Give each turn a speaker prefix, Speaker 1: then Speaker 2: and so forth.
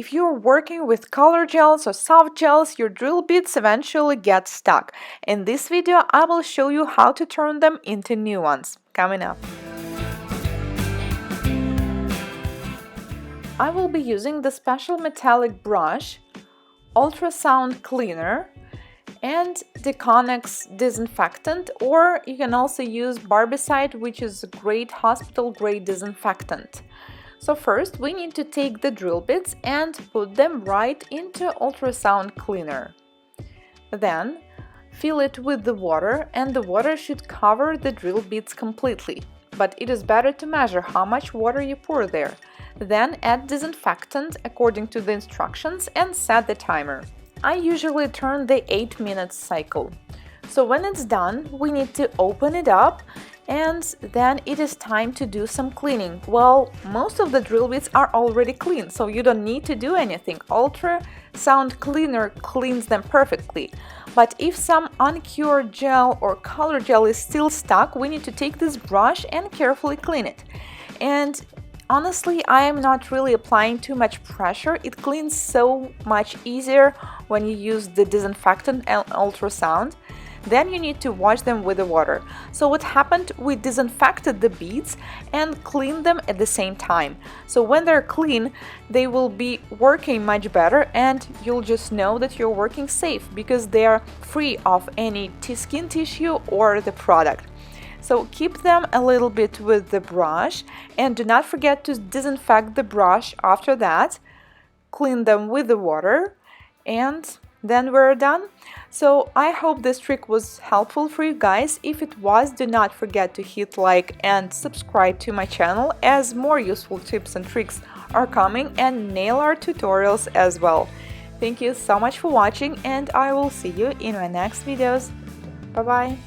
Speaker 1: if you're working with color gels or soft gels, your drill bits eventually get stuck. In this video, I will show you how to turn them into new ones. Coming up. I will be using the special metallic brush, ultrasound cleaner, and the Connex disinfectant, or you can also use barbicide, which is a great hospital-grade disinfectant. So first we need to take the drill bits and put them right into ultrasound cleaner. Then fill it with the water, and the water should cover the drill bits completely. But it is better to measure how much water you pour there. Then add disinfectant according to the instructions and set the timer. I usually turn the 8 minutes cycle. So when it's done, we need to open it up, and then it is time to do some cleaning. Well, most of the drill bits are already clean, so you don't need to do anything. Ultrasound cleaner cleans them perfectly. But if some uncured gel or color gel is still stuck, we need to take this brush and carefully clean it. And honestly, I am not really applying too much pressure. It cleans so much easier when you use the disinfectant and ultrasound. Then you need to wash them with the water. So what happened, we disinfected the beads and cleaned them at the same time. So when they're clean, they will be working much better, and you'll just know that you're working safe because they are free of any skin tissue or the product. So keep them a little bit with the brush, and do not forget to disinfect the brush after that. Clean them with the water, and then we're done. So I hope this trick was helpful for you guys. If it was, do not forget to hit like and subscribe to my channel, as more useful tips and tricks are coming, and nail art tutorials as well. Thank you so much for watching, and I will see you in my next videos. Bye bye!